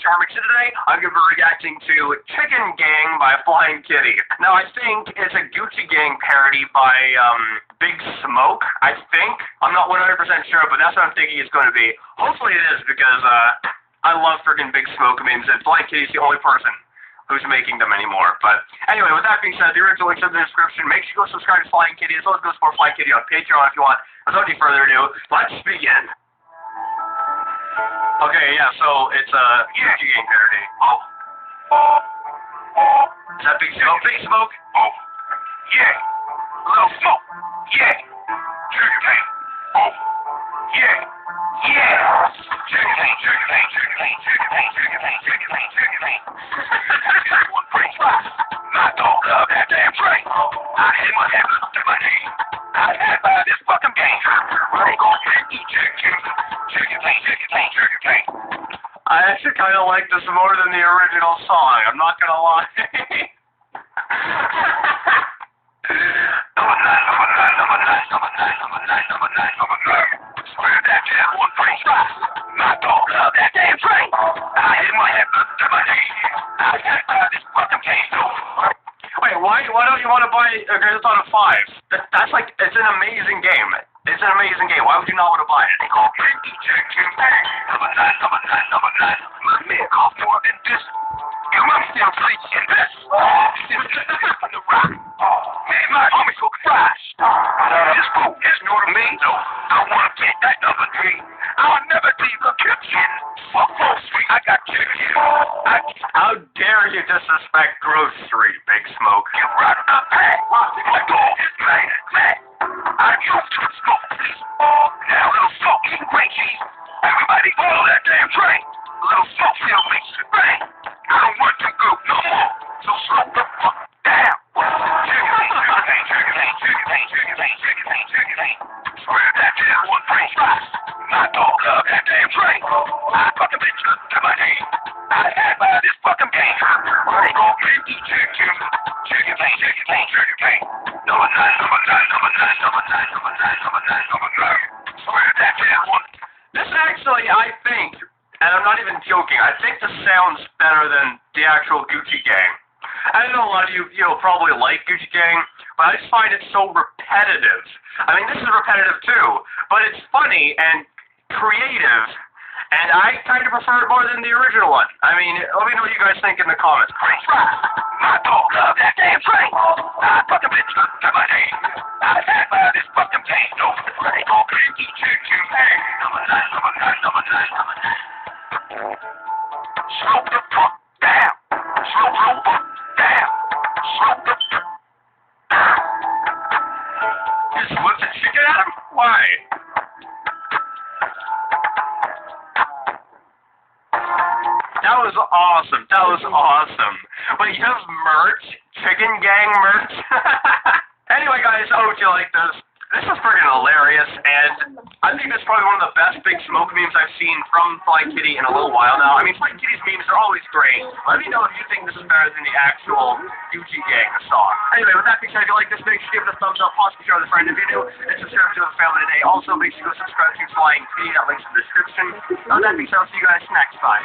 Charming. So today, I'm going to be reacting to Chicken Gang by Flying Kitty. Now, I think it's a Gucci Gang parody by, Big Smoke, I think. I'm not 100% sure, but that's what I'm thinking it's going to be. Hopefully it is, because, I love freaking Big Smoke memes, and Flying Kitty's the only person who's making them anymore. But anyway, with that being said, the original link's in the description. Make sure you go subscribe to Flying Kitty, as well as go support Flying Kitty on Patreon if you want. Without any further ado, let's begin. Okay, yeah, so it's a Gucci Gang parody. Is that Big Smoke? Big Smoke? Oh, yeah. Little Smoke, yeah. Chicken Gang, oh, yeah. Yeah. Chicken Gang, Chicken Gang, Chicken Gang, Chicken Gang, Chicken Gang, Chicken Gang, Chicken Gang. One brain spot. My dog love that damn train. I hit my head to my knee. I had by this fucking game. They gon' eat chicken. Chicken Gang, Chicken Gang, Chicken Gang. I actually kind of like this more than the original song. I'm not gonna lie. Number nine. Swear that damn one brain spot. My dog love that damn train. I hit my head to my knee. I had by this fucking game. Wait, why don't you want to buy Grand Theft Auto 5? That's like, it's an amazing game. It's an amazing game. Why would you not want to buy it? They gon' eat chicken. Number nine. My man cost more than this. Your mom still preaching this. Still on the rock. Man, my homies so flash. This food is new to me. No, I wanna get that number 3. I'll never leave the kitchen. Fuck Wall Street, I got chicken. How dare you disrespect Grove Street, Big Smoke? Get right on the pack. My dog is mad. I used to smoke please. Now little Smoke eating great cheese. Everybody follow that damn train. Little Smoke still makes it bang. I don't want to go no more. So slow the fuck down. Chicken Gang. Swear that damn one brain spot. My dog love that damn train. I fucking bitch up to my knee. I had by this fucking game. They gon' eat chicken. Chicken Gang. Number nine. Swear that damn one. This actually, I think, and I'm not even joking, I think this sounds better than the actual Gucci Gang. I know a lot of you, probably like Gucci Gang, but I just find it so repetitive. I mean, this is repetitive too, but it's funny and creative, and I kind of prefer it more than the original one. I mean, let me know what you guys think in the comments. My dog love that damn train. I fucking bitch up to my knee. I had by this fucking game. No, they gon' eat chicken. Number nine. Slow the fuck down. Slow the fuck down. You just whipped the chicken at him? Why? That was awesome. Wait, you have merch? Chicken Gang merch? Anyway, guys, I hope you like this. This is freaking hilarious, and I think it's probably one of the best Big Smoke memes I've seen from Flying Kitty in a little while now. I mean, Flying Kitty's memes are always great. Let me know if you think this is better than the actual Gucci Gang song. Anyway, with that being said, if you like this, make sure you give it a thumbs up, possibly share with a friend if you do, and subscribe to the family today. Also, make sure you go subscribe to Flying Kitty. That link's in the description. With that being said, I'll see you guys next time.